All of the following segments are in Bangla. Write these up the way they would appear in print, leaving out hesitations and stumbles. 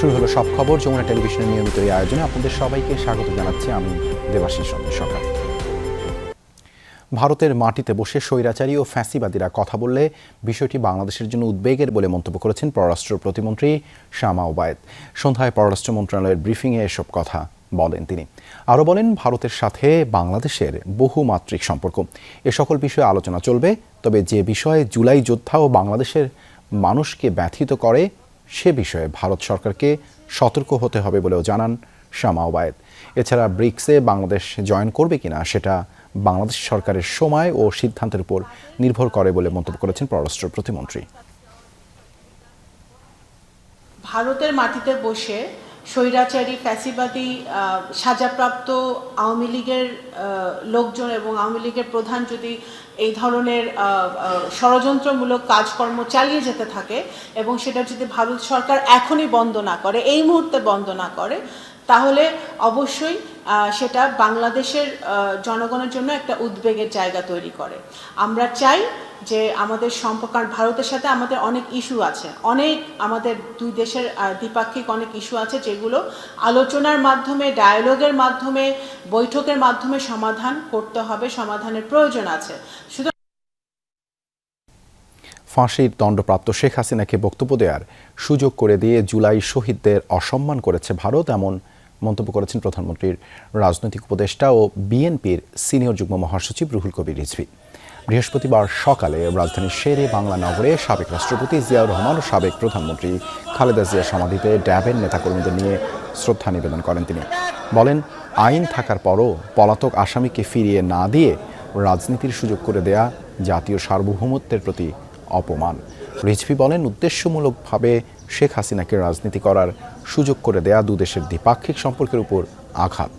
শুরু হলো সব খবর, যমুনা টেলিভিশনের নিয়মিত এই আয়োজনে আপনাদের সবাইকে স্বাগত জানাচ্ছি আমি দেবাশিস সকাল। ভারতের মাটিতে বসে স্বৈরাচারী ও ফ্যাসিবাদীরা কথা বললে বিষয়টি বাংলাদেশের জন্য উদ্বেগের বলে মন্তব্য করেছেন পররাষ্ট্র প্রতিমন্ত্রী শামা ওবায়েদ। সন্ধ্যায় পররাষ্ট্র মন্ত্রণালয়ের ব্রিফিংয়ে এসব কথা বলেন তিনি। আরও বলেন, ভারতের সাথে বাংলাদেশের বহুমাত্রিক সম্পর্ক, এ সকল বিষয়ে আলোচনা চলবে, তবে যে বিষয়ে জুলাই যোদ্ধা ও বাংলাদেশের মানুষকে ব্যথিত করে সে বিষয়ে ভারত সরকারকে সতর্ক হতে হবে বলেও জানান শামা ওবায়েদ। এছাড়া ব্রিক্সে বাংলাদেশ জয়েন করবে কিনা সেটা বাংলাদেশ সরকারের সময় ও সিদ্ধান্তের উপর নির্ভর করে বলে মন্তব্য করেছেন পররাষ্ট্র প্রতিমন্ত্রী। ভারতের মাটিতে বসে স্বৈরাচারী ফ্যাসিবাদী সাজাপ্রাপ্ত আওয়ামী লীগের লোকজন এবং আওয়ামী লীগের প্রধান যদি এই ধরনের ষড়যন্ত্রমূলক কাজকর্ম চালিয়ে যেতে থাকে এবং সেটা যদি ভারত সরকার এখনই বন্ধ না করে, এই মুহূর্তে বন্ধ না করে, তাহলে অবশ্যই সেটা বাংলাদেশের জনগণের জন্য একটা উদ্বেগের জায়গা তৈরি করে। আমরা চাই যে আমাদের সম্পর্ক, কারণ ভারতের সাথে আমাদের অনেক ইস্যু আছে, আমাদের দুই দেশের দ্বিপাক্ষিক অনেক ইস্যু আছে যেগুলো আলোচনার মাধ্যমে, ডায়ালগের মাধ্যমে, বৈঠকের মাধ্যমে সমাধান করতে হবে, সমাধানের প্রয়োজন আছে। শুধু ফাঁসির দণ্ডপ্রাপ্ত শেখ হাসিনাকে বক্তব্য দেওয়ার সুযোগ করে দিয়ে জুলাই শহীদদের অসম্মান করেছে ভারত, এমন মন্তব্য করেছেন প্রধানমন্ত্রীর রাজনৈতিক উপদেষ্টা ও বিএনপির সিনিয়র যুগ্ম মহাসচিব রুহুল কবির রিজভী। বৃহস্পতিবার সকালে রাজধানীর শেরে বাংলা নগরে সাবেক রাষ্ট্রপতি জিয়াউর রহমান ও সাবেক প্রধানমন্ত্রী খালেদা জিয়ার সমাধিতে ড্যাবের নেতাকর্মীদের নিয়ে শ্রদ্ধা নিবেদন করেন তিনি। বলেন, আইন থাকার পরও পলাতক আসামিকে ফিরিয়ে না দিয়ে রাজনীতির সুযোগ করে দেয়া জাতীয় সার্বভৌমত্বের প্রতি অপমান। রিজভী বলেন, উদ্দেশ্যমূলকভাবে শেখ হাসিনাকে রাজনীতি করার সুযোগ করে দেয়া দুদেশের দ্বিপাক্ষিক সম্পর্কের উপর আঘাত।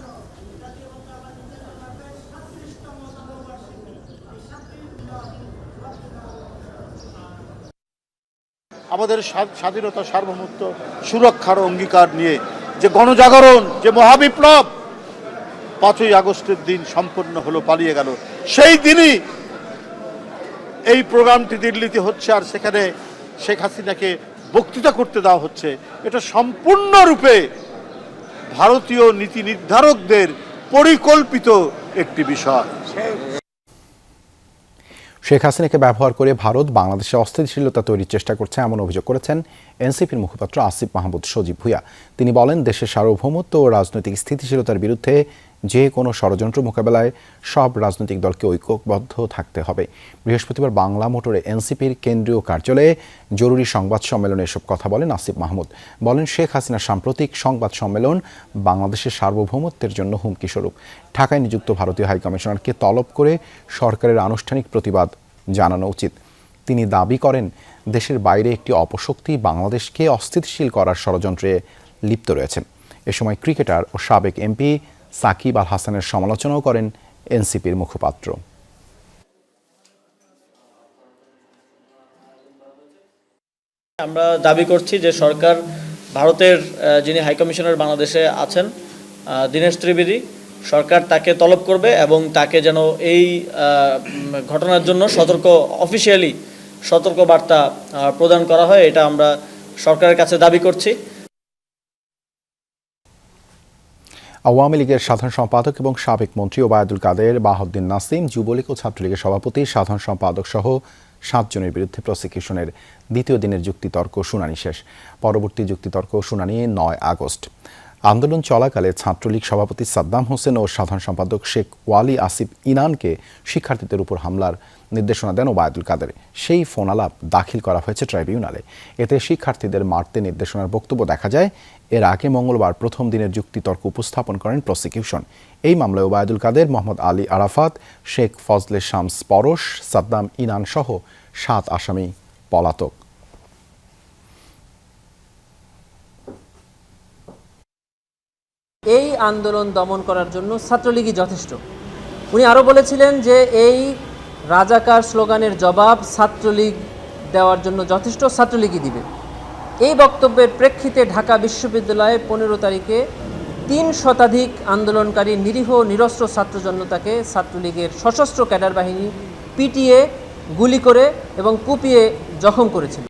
আমাদের স্বাধীনতা সার্বভৌমত্ব সুরক্ষার অঙ্গীকার নিয়ে যে গণজাগরণ, যে মহাবিপ্লব 5ই আগস্টের দিন সম্পন্ন হলো, পালিয়ে গেল, সেই দিনই এই প্রোগ্রামটি দিল্লিতে হচ্ছে আর সেখানে শেখ হাসিনাকে বক্তৃতা করতে দেওয়া হচ্ছে। এটা সম্পূর্ণরূপে ভারতীয় নীতি নির্ধারকদের পরিকল্পিত একটি বিষয়। শেখ হাসিনাকে ব্যবহার করে ভারত বাংলাদেশে অস্থিতিশীলতা তৈরির চেষ্টা করছে, এমন অভিযোগ করেছেন এনসিপির মুখপাত্র আসিফ মাহমুদ সজীব ভুঁইয়া। তিনি বলেন, দেশের সার্বভৌমত্ব ও রাজনৈতিক স্থিতিশীলতার বিরুদ্ধে যে কোনো ষড়যন্ত্র মোকাবেলায় সব রাজনৈতিক দলকে ঐক্যবদ্ধ থাকতে হবে। বৃহস্পতিবার বাংলা মোটরে এনসিপির কেন্দ্রীয় কার্যালয়ে জরুরি সংবাদ সম্মেলনে এসব কথা বলেন আসিফ মাহমুদ। বলেন, শেখ হাসিনার সাম্প্রতিক সংবাদ সম্মেলন বাংলাদেশের সার্বভৌমত্বের জন্য হুমকি স্বরূপ। ঢাকায় নিযুক্ত ভারতীয় হাইকমিশনারকে তলব করে সরকারের আনুষ্ঠানিক প্রতিবাদ জানানো উচিত। তিনি দাবি করেন, দেশের বাইরে একটি অপশক্তি বাংলাদেশকে অস্থিতিশীল করার ষড়যন্ত্রে লিপ্ত রয়েছেন। এ সময় ক্রিকেটার ও সাবেক এমপি সাকিব আল হাসানের সমালোচনাও করেন এনসিপির মুখপাত্র। আমরা দাবি করছি যে সরকার, ভারতের যিনি হাইকমিশনার বাংলাদেশে আছেন দীনেশ ত্রিবেদী, সরকার তাকে তলব করবে এবং তাকে যেন এই ঘটনার জন্য অফিসিয়ালি সতর্ক বার্তা প্রদান করা হয়, এটা আমরা সরকারের কাছে দাবি করছি। আওয়ামী লীগের সাধারণ সম্পাদক এবং সাবেক মন্ত্রী ওবায়দুল কাদের, বাহাউদ্দিন নাসিম, যুবলীগ ও ছাত্রলীগের সভাপতি, সাধারণ সম্পাদক সহ 7 জনের বিরুদ্ধে প্রসিকিউশনের দ্বিতীয় দিনের যুক্তিতর্ক শুনানি শেষ। পরবর্তী যুক্তিতর্ক শুনানি 9 আগস্ট। আন্দোলন চলাকালে ছাত্রলীগ সভাপতি সাদ্দাম হোসেন ও সাধারণ সম্পাদক শেখ ওয়ালি আসিফ ইনানকে শিক্ষার্থীদের উপর হামলার নির্দেশনা দেন ওবায়দুল কাদের। সেই ফোনালাপ দাখিল করা হয়েছে ট্রাইব্যুনালে। এতে শিক্ষার্থীদের মারতে নির্দেশনার বক্তব্য দেখা যায়। এর আগে মঙ্গলবার প্রথম দিনের যুক্তিতর্ক উপস্থাপন করেন প্রসিকিউশন। এই মামলায় ওবায়দুল কাদের, মোহাম্মদ আলী আরাফাত, শেখ ফজলে শামস পরশ, সাদ্দাম ইনান সহ 7 আসামি পলাতক। এই আন্দোলন দমন করার জন্য ছাত্রলীগই যথেষ্ট। উনি আরও বলেছিলেন যে এই রাজাকার স্লোগানের জবাব ছাত্রলীগ দেওয়ার জন্য যথেষ্ট, ছাত্রলীগই দিবে। এই বক্তব্যের প্রেক্ষিতে ঢাকা বিশ্ববিদ্যালয়ে 15 তারিখে 3 শতাধিক আন্দোলনকারী নিরীহ নিরস্ত্র ছাত্র জনতাকে ছাত্রলীগের সশস্ত্র ক্যাডার বাহিনী পিটিয়ে, গুলি করে এবং কুপিয়ে জখম করেছিল।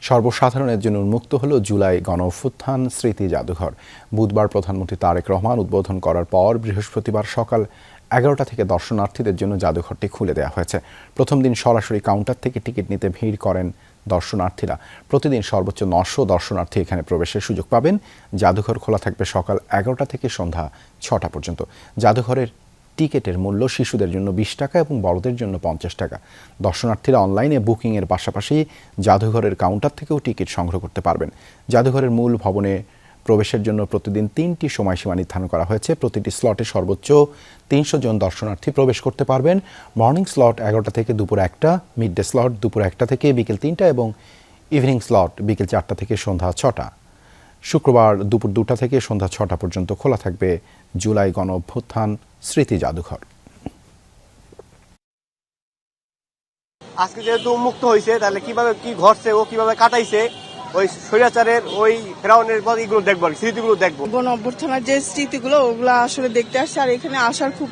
সর্বসাধারণের জন্য উন্মুক্ত হল জুলাই গণঅভ্যুত্থান স্মৃতি জাদুঘর। বুধবার প্রধানমন্ত্রী তারেক রহমান উদ্বোধন করার পর বৃহস্পতিবার সকাল 11টা থেকে দর্শনার্থীদের জন্য জাদুঘরটি খুলে দেওয়া হয়েছে। প্রথম দিন সরাসরি কাউন্টার থেকে টিকিট নিতে ভিড় করেন দর্শনার্থীরা। প্রতিদিন সর্বোচ্চ 900 দর্শনার্থী এখানে প্রবেশের সুযোগ পাবেন। জাদুঘর খোলা থাকবে সকাল 11টা থেকে সন্ধ্যা 6টা পর্যন্ত। জাদুঘরের টিকিটের মূল্য শিশুদের জন্য 20 টাকা এবং বড়দের জন্য 50 টাকা। দর্শনার্থীরা অনলাইনে বুকিংয়ের পাশাপাশি জাদুঘরের কাউন্টার থেকেও টিকিট সংগ্রহ করতে পারবেন। জাদুঘরের মূল ভবনে প্রবেশের জন্য প্রতিদিন 3টি সময়সীমা নির্ধারণ করা হয়েছে। প্রতিটি স্লটে সর্বোচ্চ 300 জন দর্শনার্থী প্রবেশ করতে পারবেন। মর্নিং স্লট 11টা থেকে দুপুর 1টা, মিড ডে স্লট দুপুর 1টা থেকে বিকেল 3টা এবং ইভিনিং স্লট বিকেল 4টা থেকে সন্ধ্যা 6টা। শুক্রবার দুপুর 2টা থেকে সন্ধ্যা 6টা পর্যন্ত খোলা থাকবে জুলাই গণঅভ্যুত্থান স্মৃতি জাদুঘর। আজকে যেহেতু মুক্ত হয়েছে, তাহলে কিভাবে কি ঘটছে, ও কিভাবে কাটাইছে, ওই স্বৈরাচারের ওই ফেরাউনের এগুলো দেখবো, স্মৃতিগুলো দেখবো। গণ অভ্যর্থনার যে স্মৃতিগুলো ওগুলো আসলে দেখতে আসছে, আর এখানে আসার খুব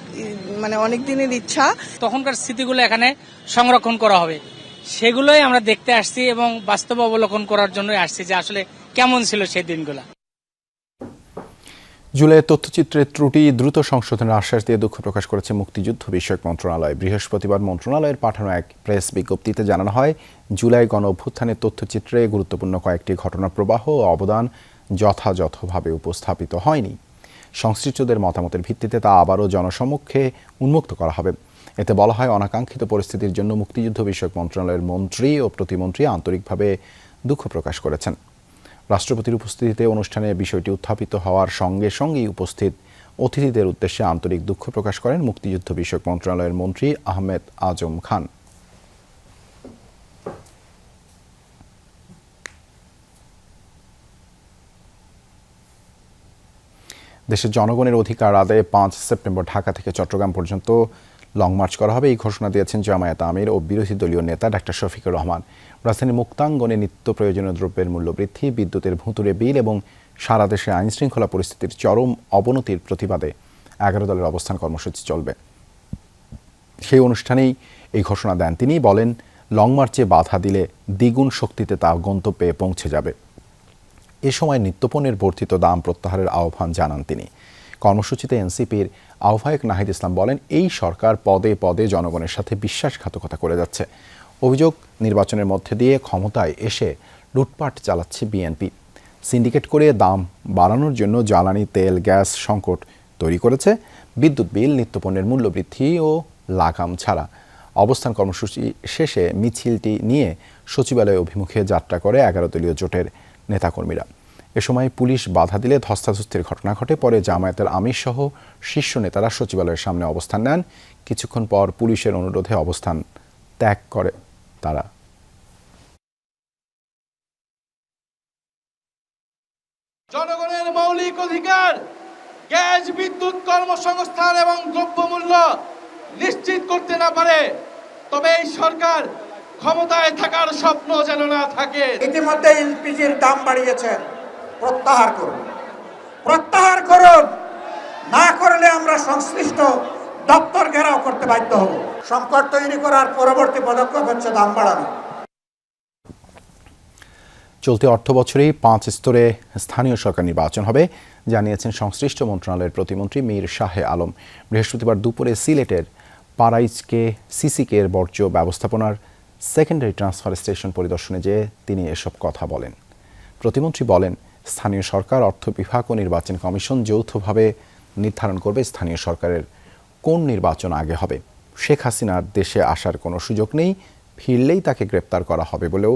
অনেক দিনের ইচ্ছা। তখনকার স্মৃতিগুলো এখানে সংরক্ষণ করা হবে, সেগুলোই আমরা দেখতে আসছি এবং বাস্তব অবলোকন করার জন্য আসছি যে আসলে কেমন ছিল সেই দিনগুলো। জুলাইয়ের তথ্যচিত্রের ত্রুটি দ্রুত সংশোধনের আশ্বাস দিয়ে দুঃখ প্রকাশ করেছে মুক্তিযুদ্ধ বিষয়ক মন্ত্রণালয়। বৃহস্পতিবার মন্ত্রণালয়ের পাঠানো এক প্রেস বিজ্ঞপ্তিতে জানানো হয়, জুলাই গণ অভ্যুত্থানের তথ্যচিত্রে গুরুত্বপূর্ণ কয়েকটি ঘটনার প্রবাহ ও অবদান যথাযথভাবে উপস্থাপিত হয়নি। সংশ্লিষ্টদের মতামতের ভিত্তিতে তা আবারও জনসমক্ষে উন্মুক্ত করা হবে। এতে বলা হয়, অনাকাঙ্ক্ষিত পরিস্থিতির জন্য মুক্তিযুদ্ধ বিষয়ক মন্ত্রণালয়ের মন্ত্রী ও প্রতিমন্ত্রী আন্তরিকভাবে দুঃখ প্রকাশ করেছেন। রাষ্ট্রপতির উপস্থিতিতে অনুষ্ঠানে বিষয়টি উত্থাপিত হওয়ার সঙ্গে সঙ্গেই উপস্থিত অতিথিদের উদ্দেশ্যে আন্তরিক দুঃখ প্রকাশ করেন মুক্তিযুদ্ধ বিষয়ক মন্ত্রণালয়ের মন্ত্রী আহমেদ আজম খান। দেশের জনগণের অধিকার আদায়ে 5 সেপ্টেম্বর ঢাকা থেকে চট্টগ্রাম পর্যন্ত লং মার্চ করা হবে, এই ঘোষণা দিয়েছেন জামায়াত আমির ও বিরোধী দলীয় নেতা ডাক্তার শফিকুর রহমান। রাজধানীর মুক্তাঙ্গনে নিত্য প্রয়োজনীয় দ্রব্যের মূল্য বৃদ্ধি, বিদ্যুতের ভুতুড়ে বিল এবং সারা দেশে আইনশৃঙ্খলা পরিস্থিতির চরম অবনতির প্রতিবাদে 11 দলের অবস্থান কর্মসূচি চলবে। সেই অনুষ্ঠানেই এই ঘোষণা দেন তিনি। বলেন, লং মার্চে বাধা দিলে দ্বিগুণ শক্তিতে তা গন্তব্যে পৌঁছে যাবে। এ সময় নিত্যপণ্যের বর্ধিত দাম প্রত্যাহারের আহ্বান জানান তিনি। কর্মসূচিতে এনসিপির আহ্বায়ক নাহিদ ইসলাম বলেন, এই সরকার পদে পদে জনগণের সাথে বিশ্বাসঘাতকতা করে যাচ্ছে। অভিযোগ, নির্বাচনের মধ্যে দিয়ে ক্ষমতায় এসে লুটপাট চালাচ্ছে বিএনপি। সিন্ডিকেট করে দাম বাড়ানোর জন্য জ্বালানি তেল গ্যাস সংকট তৈরি করেছে। বিদ্যুৎ বিল, নিত্যপণ্যের মূল্য বৃদ্ধি ও লাগাম ছাড়া। অবস্থান কর্মসূচি শেষে মিছিলটি নিয়ে সচিবালয় অভিমুখে যাত্রা করে 11 দলীয় জোটের নেতাকর্মীরা। এ সময় পুলিশ বাধা দিলে ধস্তাধস্তির ঘটনা ঘটে। পরে জামায়াতের আমির সহ শীর্ষ নেতারা সচিবালয়ের সামনে অবস্থান নেন। কিছুক্ষণ পর পুলিশের অনুরোধে অবস্থান ত্যাগ করে তারা। জনগণের মৌলিক অধিকার গ্যাস, বিদ্যুৎ, কর্মসংস্থান এবং দ্রব্যমূল্য নিশ্চিত করতে না পারে, তবে এই সরকার ক্ষমতায় থাকার স্বপ্ন যেন না থাকে। ইতিমধ্যে এলপিজির দাম বাড়িয়েছেন, প্রত্যাহার করুন, প্রত্যাহার করুন। না করলে আমরা সংশ্লিষ্ট দপ্তর ঘেরাও করতে বাধ্য হব। সংকট তৈরি করার পরবর্তী পদক্ষেপ হচ্ছে দাম বাড়ানো। চলতি অর্থবছরেই 5 স্তরে স্থানীয় সরকার নির্বাচন হবে, জানিয়েছেন সংশ্লিষ্ট মন্ত্রণালয়ের প্রতিমন্ত্রী মীর শাহে আলম। বৃহস্পতিবার দুপুরে সিলেটের পারাইজকে সিসিকের বর্জ্য ব্যবস্থাপনার সেকেন্ডারি ট্রান্সফার স্টেশন পরিদর্শনে যেয়ে তিনি এসব কথা বলেন। প্রতিমন্ত্রী বলেন, স্থানীয় সরকার, অর্থ বিভাগ ও নির্বাচন কমিশন যৌথভাবে নির্ধারণ করবে স্থানীয় সরকারের কোন নির্বাচন আগে হবে। শেখ হাসিনার দেশে আসার কোনো সুযোগ নেই, ফিরলেই তাকে গ্রেপ্তার করা হবে বলেও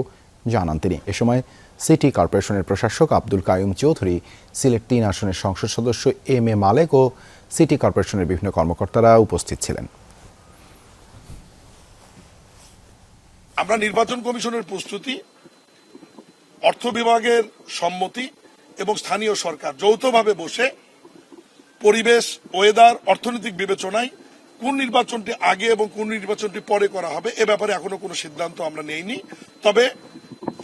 জানান তিনি। এ সময় সিটি কর্পোরেশনের প্রশাসক আব্দুল কাইয়ুম চৌধুরী, সিলেট 3 আসনের সংসদ সদস্য M A Malek O city কর্পোরেশনের বিভিন্ন কর্মকর্তারা উপস্থিত ছিলেন। আমরা নির্বাচন কমিশনের প্রস্তুতি, অর্থ বিভাগের সম্মতি এবং স্থানীয় সরকার যৌথভাবে বসে পরিবেশ, ওয়েদার, অর্থনৈতিক বিবেচনায় কোন নির্বাচনটি আগে এবং কোন নির্বাচনটি পরে করা হবে এ ব্যাপারে এখনো কোনো সিদ্ধান্ত আমরা নেইনি। তবে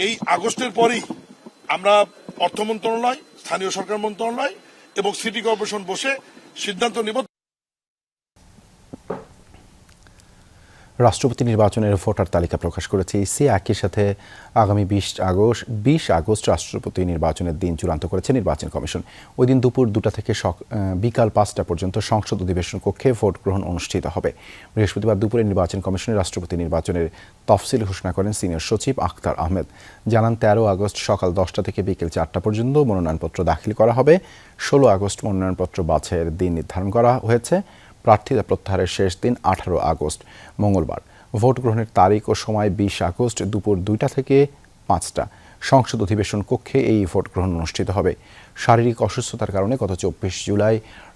এই আগস্টের পরেই আমরা অর্থ মন্ত্রণালয়, স্থানীয় সরকার মন্ত্রণালয় এবং সিটি কর্পোরেশন বসে সিদ্ধান্ত নেব। রাষ্ট্রপতি নির্বাচনের ভোটার তালিকা প্রকাশ করেছে ইসি। একই সাথে আগামী 20 আগস্ট রাষ্ট্রপতি নির্বাচনের দিন চূড়ান্ত করেছে নির্বাচন কমিশন। ওই দিন দুপুর 2টা থেকে বিকাল 5টা পর্যন্ত সংসদ অধিবেশন কক্ষে ভোট গ্রহণ অনুষ্ঠিত হবে। বৃহস্পতিবার দুপুরে নির্বাচন কমিশনের রাষ্ট্রপতি নির্বাচনের তফসিল ঘোষণা করেন সিনিয়র সচিব আখতার আহমেদ। জানান 13 আগস্ট সকাল 10টা থেকে বিকেল 4টা পর্যন্ত মনোনয়নপত্র দাখিল করা হবে। 16 আগস্ট মনোনয়নপত্র বাছাইয়ের দিন নির্ধারণ করা হয়েছে। প্রার্থীতা প্রত্যাহারের শেষ দিন 18 আগস্ট মঙ্গলবার। ভোট গ্রহণের তারিখ ও সময় 20 আগস্ট দুপুর 2টা থেকে 5টা। সংসদ অধিবেশন কক্ষে এই ভোট গ্রহণ অনুষ্ঠিত হবে। শারীরিক অসুস্থতার কারণে গত 24 জুলাই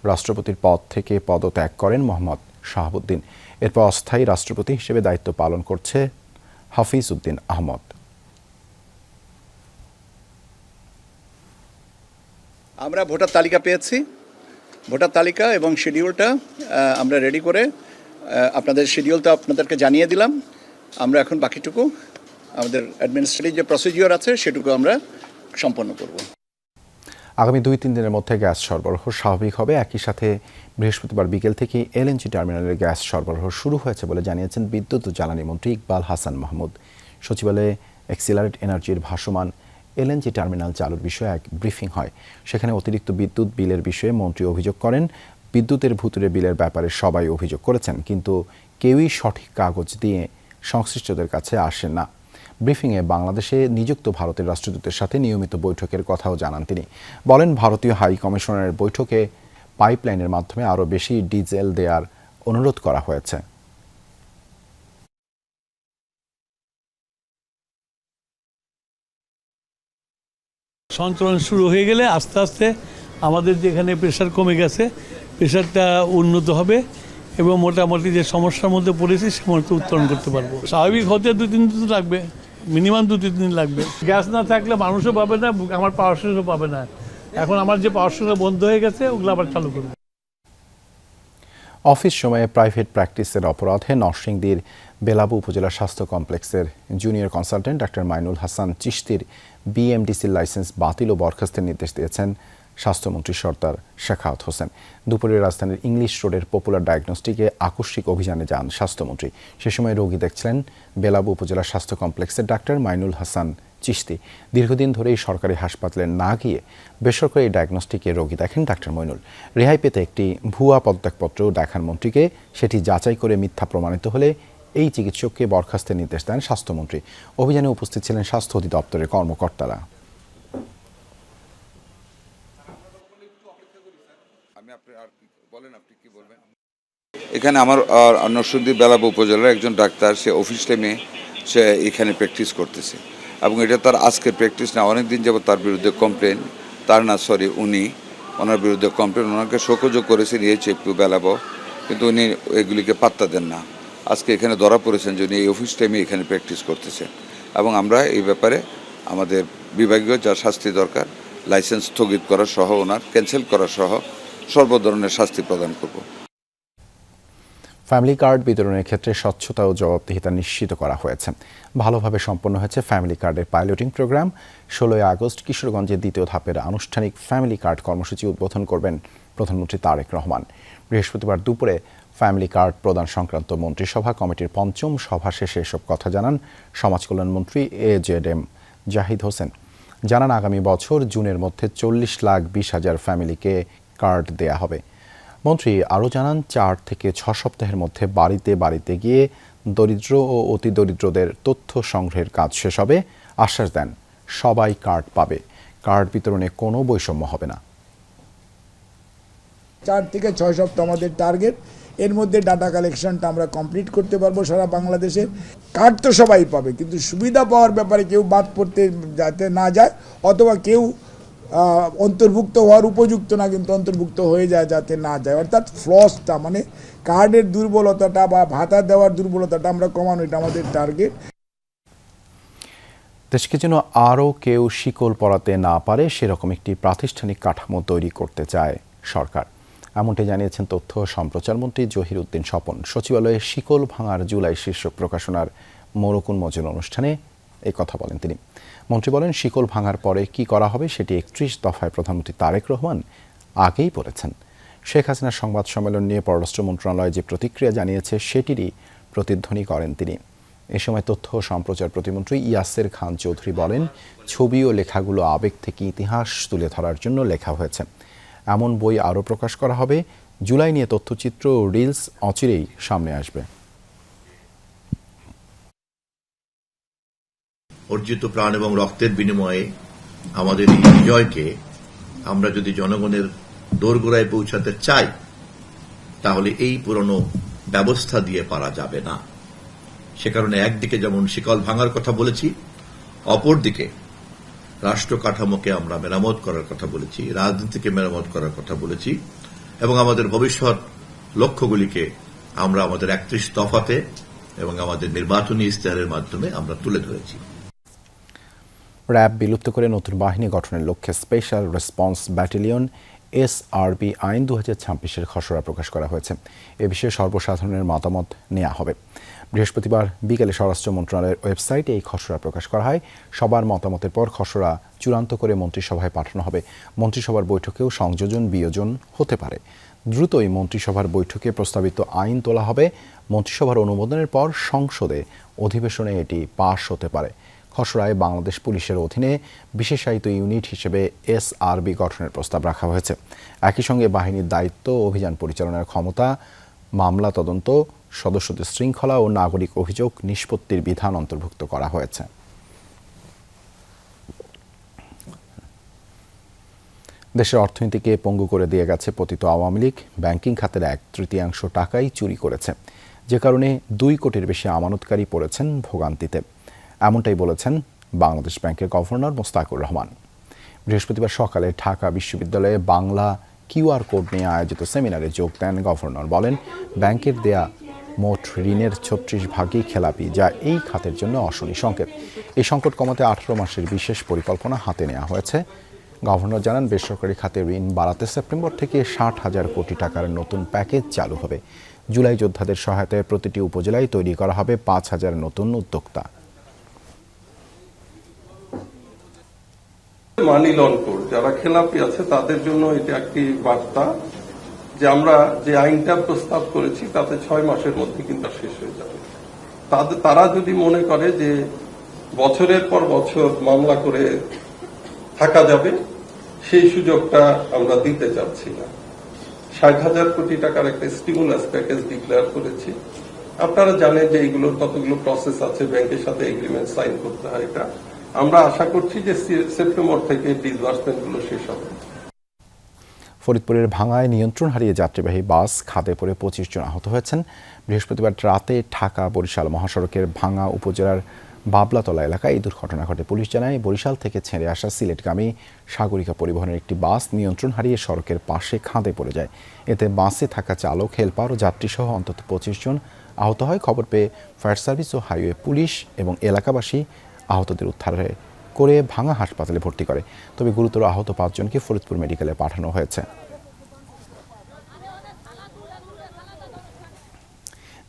রাষ্ট্রপতির পদ থেকে পদত্যাগ করেন মোহাম্মদ শাহাবুদ্দিন। এরপর অস্থায়ী রাষ্ট্রপতি হিসেবে দায়িত্ব পালন করছে হাফিজ উদ্দিন আহমদ। আমরা ভোটার তালিকা পেয়েছি, ভোটার তালিকা এবং শিডিউলটা আমরা রেডি করে আপনাদের শিডিউলটা আপনাদেরকে জানিয়ে দিলাম। আমরা এখন বাকিটুকু আমাদের অ্যাডমিনিস্ট্রেটিভ যে প্রসিডিওর আছে সেটুকু আমরা সম্পন্ন করব। আগামী 2-3 দিনের মধ্যে গ্যাস সরবরাহ স্বাভাবিক হবে। একই সাথে বৃহস্পতিবার বিকেল থেকে এলএনজি টার্মিনালের গ্যাস সরবরাহ শুরু হয়েছে বলে জানিয়েছেন বিদ্যুৎ ও জ্বালানি মন্ত্রী ইকবাল হাসান মাহমুদ। সচিবালয়ে এক্সিলারেট এনার্জির ভাসমান এলএনজি টার্মিনাল চালুর বিষয়ে এক ব্রিফিং হয়। সেখানে অতিরিক্ত বিদ্যুৎ বিলের বিষয়ে মন্ত্রী অভিযোগ করেন, বিদ্যুতের ভুতুরে বিলের ব্যাপারে সবাই অভিযোগ করেছেন, কিন্তু কেউই সঠিক কাগজ দিয়ে সংশ্লিষ্টদের কাছে আসেন না। ব্রিফিংয়ে বাংলাদেশে নিযুক্ত ভারতের রাষ্ট্রদূতের সাথে নিয়মিত বৈঠকের কথাও জানান তিনি। বলেন, ভারতীয় হাই কমিশনারের বৈঠকে পাইপলাইনের মাধ্যমে আরও বেশি ডিজেল দেওয়ার অনুরোধ করা হয়েছে। সঞ্চালন শুরু হয়ে গেলে আস্তে আস্তে আমাদের যেখানে প্রেশার কমে গেছে প্রেশারটা উন্নত হবে এবং মোটামুটি যে সমস্যার মধ্যে পড়েছি সেমতো উত্তরণ করতে পারবো। স্বাভাবিক হতে 2-3 দিন লাগবে, মিনিমাম 2-3 দিন লাগবে। গ্যাস না থাকলে মানুষও পাবে না, আমার পাওয়ার স্টেশনও পাবে না। এখন আমার যে পাওয়ার স্টেশন বন্ধ হয়ে গেছে ওগুলো আবার চালু করবো। অফিস সময়ে প্রাইভেট প্র্যাকটিসের অপরাধে নরসিংদীর বেলাবু উপজেলা স্বাস্থ্য কমপ্লেক্সের junior consultant doctor Mainul Hasan চিশতির বিএমডিসির লাইসেন্স বাতিল ও বরখাস্তের নির্দেশ দিয়েছেন স্বাস্থ্যমন্ত্রী সরদার শেখাওয়াত হোসেন। দুপুরে রাজধানীর ইংলিশ রোডের পপুলার ডায়াগনস্টিকে আকস্মিক অভিযানে যান স্বাস্থ্যমন্ত্রী। সে সময় রোগী দেখছিলেন বেলাবু উপজেলা স্বাস্থ্য কমপ্লেক্সের ডাক্তার মাইনুল হাসান চিশতি। দীর্ঘদিন ধরেই সরকারি হাসপাতালে না গিয়ে বেসরকারি ডায়াগনস্টিকে রোগী দেখেন ডাক্তার মইনুল। রেহাই পেতে একটি ভুয়া পদত্যাগপত্র দেখান মন্ত্রীকে। সেটি যাচাই করে মিথ্যা প্রমাণিত হলে এই চিকিৎসককে বরখাস্তের নির্দেশ দেন স্বাস্থ্যমন্ত্রী। অভিযানে উপস্থিত ছিলেন স্বাস্থ্য অধিদপ্তরের কর্মকর্তারা। এখানে আমার নরসিংদী বেলাবু উপজেলার একজন ডাক্তার, সে অফিস টাইমে সে এখানে প্র্যাকটিস করতেছে এবং এটা তার আজকের প্র্যাকটিস না, অনেক দিন যাবত তার বিরুদ্ধে কমপ্লেন, ওনার বিরুদ্ধে কমপ্লেন, ওনাকে শোকযোগ করেছেন একটু বেলাবো, কিন্তু উনি এগুলিকে পাত্তা দেন না। আজকে এখানে ধরা পড়েছেন যে উনি এই অফিস টাইমে এখানে প্র্যাকটিস করতেছেন এবং আমরা এই ব্যাপারে আমাদের বিভাগীয় যা শাস্তি দরকার, লাইসেন্স স্থগিত করা সহ ওনার ক্যান্সেল করা সহ সর্ব ধরনের শাস্তি প্রদান করব। ফ্যামিলি কার্ড বিতরণের ক্ষেত্রে স্বচ্ছতা ও জবাবদিহিতা নিশ্চিত করা হয়েছে। ভালোভাবে সম্পন্ন হয়েছে ফ্যামিলি কার্ডের পাইলটিং প্রোগ্রাম। 16 আগস্ট কিশোরগঞ্জের দ্বিতীয় ধাপের আনুষ্ঠানিক ফ্যামিলি কার্ড কর্মসূচি উদ্বোধন করবেন প্রধানমন্ত্রী তারেক রহমান। বৃহস্পতিবার দুপুরে ফ্যামিলি কার্ড প্রদান সংক্রান্ত মন্ত্রিসভা কমিটির 5ম সভা শেষে এসব কথা জানান সমাজ কল্যাণ মন্ত্রী AJM জাহিদ হোসেন। জানান, আগামী বছর জুনের মধ্যে 40,20,000 ফ্যামিলিকে কার্ড দেয়া হবে। মন্ত্রী আরও জানান, 4 থেকে 6 সপ্তাহের মধ্যে বাড়িতে বাড়িতে গিয়ে দরিদ্র ও অতি দরিদ্রদের তথ্য সংগ্রহের কাজ শেষ হবে। আশ্বাস দেন, সবাই কার্ড পাবে, কার্ড বিতরণে কোনো বৈষম্য হবে না। 4 থেকে 6 সপ্তাহ আমাদের টার্গেট। এর মধ্যে ডাটা কালেকশনটা আমরা কমপ্লিট করতে পারবো সারা বাংলাদেশে। কার্ড তো সবাই পাবে, কিন্তু সুবিধা পাওয়ার ব্যাপারে কেউ বাদ পড়তে যাতে না যায়, অথবা কেউ অন্তর্ভুক্ত হওয়ার উপযুক্ত না কিন্তু অন্তর্ভুক্ত হয়ে যায় যাতে না যায়। অর্থাৎ ফ্লসটা মানে কার্ডের দুর্বলতাটা বা ভাতা দেওয়ার দুর্বলতাটা আমরা কমানো, এটা আমাদের টার্গেট। দেশকে যেন আরও কেউ শিকল পরাতে না পারে সেরকম একটি প্রাতিষ্ঠানিক কাঠামো তৈরি করতে চায় সরকার। এমনটি জানিয়েছেন তথ্য ও সম্প্রচার মন্ত্রী জহির উদ্দিন স্বপন। সচিবালয়ে শিকল ভাঙার জুলাই শীর্ষক প্রকাশনার মোড়ক উন্মোচন অনুষ্ঠানে এই কথা বলেন তিনি। মন্ত্রী বলেন, শিকল ভাঙার পরে কি করা হবে সেটি 31 দফায় প্রধানমন্ত্রী তারেক রহমান আগেই বলেছেন। শেখ হাসিনার সংবাদ সম্মেলন নিয়ে পররাষ্ট্র মন্ত্রণালয় যে প্রতিক্রিয়া জানিয়েছে সেটিরই প্রতিধ্বনি করেন তিনি। এ সময় তথ্য ও সম্প্রচার প্রতিমন্ত্রী ইয়াসের খান চৌধুরী বলেন, ছবি ও লেখাগুলো আবেগ থেকে ইতিহাস তুলে ধরার জন্য লেখা হয়েছে। এমন বই আরও প্রকাশ করা হবে। জুলাই নিয়ে তথ্যচিত্র ও রিলস অচিরেই সামনে আসবে। অর্জিত প্রাণ এবং রক্তের বিনিময়ে আমাদের এই বিজয়কে আমরা যদি জনগণের দোরগোড়ায় পৌঁছাতে চাই, তাহলে এই পুরনো ব্যবস্থা দিয়ে পারা যাবে না। সে কারণে একদিকে যেমন শিকল ভাঙার কথা বলেছি, অপরদিকে রাষ্ট্র কাঠামোকে আমরা মেরামত করার কথা বলেছি, রাজনীতিকে মেরামত করার কথা বলেছি এবং আমাদের ভবিষ্যৎ লক্ষ্যগুলিকে আমরা আমাদের ৩১ দফাতে এবং আমাদের নির্বাচনী ইশতেহারের মাধ্যমে আমরা তুলে ধরেছি। র্যাব বিলুপ্ত করে নতুন বাহিনী গঠনের লক্ষ্যে স্পেশাল রেসপন্স ব্যাটালিয়ন SRB আইন 2026-এর খসড়া প্রকাশ করা হয়েছে। এ বিষয়ে সর্বসাধারণের মতামত নেওয়া হবে। বৃহস্পতিবার বিকেলে স্বরাষ্ট্র মন্ত্রণালয়ের ওয়েবসাইটে এই খসড়া প্রকাশ করা হয়। সবার মতামতের পর খসড়া চূড়ান্ত করে মন্ত্রিসভায় পাঠানো হবে। মন্ত্রিসভার বৈঠকেও সংযোজন বিয়োজন হতে পারে। দ্রুতই মন্ত্রিসভার বৈঠকে প্রস্তাবিত আইন তোলা হবে। মন্ত্রিসভার অনুমোদনের পর সংসদে অধিবেশনে এটি পাশ হতে পারে। খসড়ায় বাংলাদেশ পুলিশের অধীনে বিশেষায়িত ইউনিট হিসেবে SRB গঠনের প্রস্তাব রাখা হয়েছে। একই সঙ্গে বাহিনীর দায়িত্ব, অভিযান পরিচালনার ক্ষমতা, মামলা তদন্ত, সদস্যদের শৃঙ্খলা ও নাগরিক অভিযোগ নিষ্পত্তির বিধান অন্তর্ভুক্ত করা হয়েছে। দেশের অর্থনীতিকে পঙ্গু করে দিয়ে গেছে পতিত আওয়ামী লীগ। ব্যাংকিং খাতের 1/3 টাকাই চুরি করেছে, যে কারণে 2 কোটির বেশি আমানতকারী পড়েছেন ভোগান্তিতে। এমনটাই বলেছেন বাংলাদেশ ব্যাংকের গভর্নর মোস্তাকুর রহমান। বৃহস্পতিবার সকালে ঢাকা বিশ্ববিদ্যালয়ে বাংলা QR কোড নিয়ে আয়োজিত সেমিনারে যোগ দেন গভর্নর। বলেন, ব্যাংকের দেয়া মোট ঋণের 36% খেলাপি, যা এই খাতের জন্য অশনি সংকেত। এই সংকট কমাতে 18 মাসের বিশেষ পরিকল্পনা হাতে নেওয়া হয়েছে। গভর্নর জানান, বেসরকারি খাতে ঋণ বাড়াতে সেপ্টেম্বর থেকে 60,000 কোটি টাকার নতুন প্যাকেজ চালু হবে। জুলাই যোদ্ধাদের সহায়তায় প্রতিটি উপজেলায় তৈরি করা হবে 5,000 নতুন উদ্যোক্তা। মানি লন্ডার যারা খেলাপি আছে তাদের জন্য এটা একটি বার্তা যে আমরা যে আইনটা প্রস্তাব করেছি তাতে 6 মাসের মধ্যে কিন্তু শেষ হয়ে যাবে। তারা যদি মনে করে যে বছরের পর বছর মামলা করে থাকা যাবে, সেই সুযোগটা আমরা দিতে চাচ্ছি না। 60,000 কোটি টাকার একটা স্টিমুলাস প্যাকেজ ডিক্লেয়ার করেছি। আপনারা জানেন যে এইগুলোর কতগুলো প্রসেস আছে, ব্যাংকের সাথে এগ্রিমেন্ট সাইন করতে হয়। এটা আমরা আশা করছি যে সেপ্টেম্বর থেকে ডিসবার্সমেন্টগুলো শেষ হবে। ফরিদপুরের ভাঙ্গায় নিয়ন্ত্রণ হারিয়ে যাত্রীবাহী বাস খাদে পড়ে 25 জন আহত হয়েছেন। বৃহস্পতিবার রাতে ঢাকা বরিশাল মহাসড়কের ভাঙ্গা উপজেলার বাবলাতলা এলাকায় এই দুর্ঘটনা ঘটে। পুলিশ জানায়, বরিশাল থেকে ছেড়ে আসা সিলেটগামী সাগরিকা পরিবহনের একটি বাস নিয়ন্ত্রণ হারিয়ে সড়কের পাশে খাদে পড়ে যায়। এতে বাসে থাকা চালক, হেলপার ও যাত্রীসহ অন্তত 25 জন আহত হয়। খবর পেয়ে ফায়ার সার্ভিস ও হাইওয়ে পুলিশ এবং এলাকাবাসী আহতদের উদ্ধার করে ভাঙ্গা হাসপাতালে ভর্তি করে। তবে গুরুতর আহত 5 জনকে ফরিদপুর মেডিকেলে পাঠানো হয়েছে।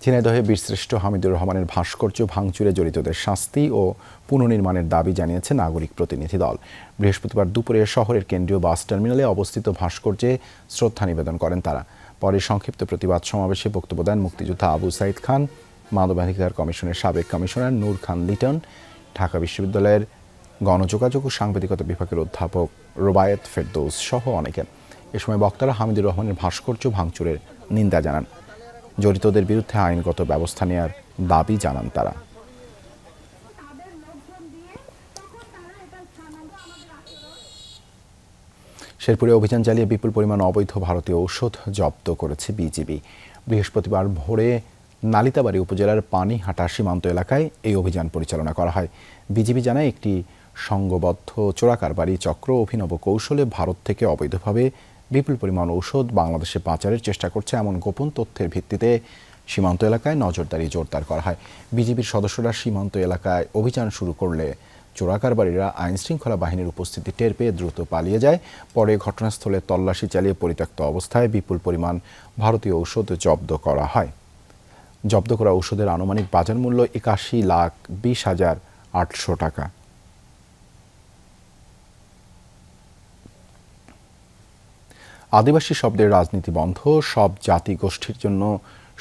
ঝিনাইদহে বীরশ্রেষ্ঠ হামিদুর রহমানের ভাস্কর্য ভাঙচুরে জড়িতদের শাস্তি ও পুনর্নির্মাণের দাবি জানিয়েছে নাগরিক প্রতিনিধি দল। বৃহস্পতিবার দুপুরে শহরের কেন্দ্রীয় বাস টার্মিনালে অবস্থিত ভাস্কর্যে শ্রদ্ধা নিবেদন করেন তারা। পরে সংক্ষিপ্ত প্রতিবাদ সমাবেশে বক্তব্য দেন মুক্তিযোদ্ধা আবু সাইদ খান, মানবাধিকার কমিশনের সাবেক কমিশনার নূর খান লিটন, ঢাকা বিশ্ববিদ্যালয়ের গণযোগাযোগ ও সাংবাদিকতা বিভাগের অধ্যাপক রোবায়েত ফেরদৌস সহ অনেকে। এ সময় বক্তারা হামিদুর রহমানের ভাস্কর্য ভাঙচুরের নিন্দা জানান। জড়িতদের বিরুদ্ধে আইনগত ব্যবস্থা নেওয়ার দাবি জানান তারা। শেরপুরে অভিযান চালিয়ে বিপুল পরিমাণ অবৈধ ভারতীয় ঔষধ জব্দ করেছে বিজিবি। বৃহস্পতিবার ভোরে নালিতাবাড়ী উপজেলার পানিহাটা সীমান্ত এলাকায় এই অভিযান পরিচালনা করা হয়। বিজিবি জানায়, একটি সংঘবদ্ধ চোরাকারবারি চক্র অভিনব কৌশলে ভারত থেকে অবৈধভাবে বিপুল পরিমাণ ঔষধ বাংলাদেশে পাচারের চেষ্টা করছে। এমন গোপন তথ্যের ভিত্তিতে সীমান্ত এলাকায় নজরদারি জোরদার করা হয়। বিজিবির সদস্যরা সীমান্ত এলাকায় অভিযান শুরু করলে চোরাকারবারীরা আইনশৃঙ্খলা বাহিনীর উপস্থিতি টের পেয়ে দ্রুত পালিয়ে যায়। পরে ঘটনাস্থলে তল্লাশি চালিয়ে পরিত্যক্ত অবস্থায় বিপুল পরিমাণ ভারতীয় ঔষধ জব্দ করা হয়। জব্দ করা ঔষধের আনুমানিক বাজার মূল্য 81,20,800 টাকা। আদিবাসী শব্দের রাজনীতি বন্ধ, সব জাতি গোষ্ঠীর জন্য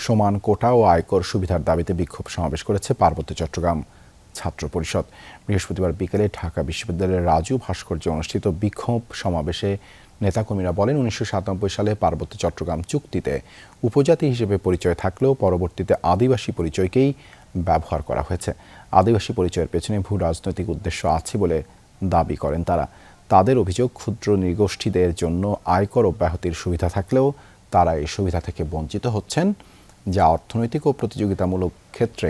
সমান কোটা ও আয়কর সুবিধার দাবিতে বিক্ষোভ সমাবেশ করেছে পার্বত্য চট্টগ্রাম ছাত্র পরিষদ। বৃহস্পতিবার বিকেলে ঢাকা বিশ্ববিদ্যালয়ের রাজু ভাস্কর্যে অনুষ্ঠিত বিক্ষোভ সমাবেশে নেতাকর্মীরা বলেন, 1997 সালে পার্বত্য চট্টগ্রাম চুক্তিতে উপজাতি হিসেবে পরিচয় থাকলেও পরবর্তীতে আদিবাসী পরিচয়কেই ব্যবহার করা হয়েছে। আদিবাসী পরিচয়ের পেছনে ভূ রাজনৈতিক উদ্দেশ্য আছে বলে দাবি করেন তারা। তাদের অভিযোগ, ক্ষুদ্র নৃগোষ্ঠীদের জন্য আয়কর অব্যাহতির সুবিধা থাকলেও তারা এই সুবিধা থেকে বঞ্চিত হচ্ছেন, যা অর্থনৈতিক ও প্রতিযোগিতামূলক ক্ষেত্রে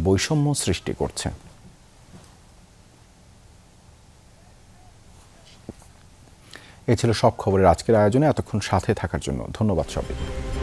বৈষম্য সৃষ্টি করছে। এই ছিল সব খবরের আজকের আয়োজনে। এতক্ষণ সাথে থাকার জন্য ধন্যবাদ সবাইকে।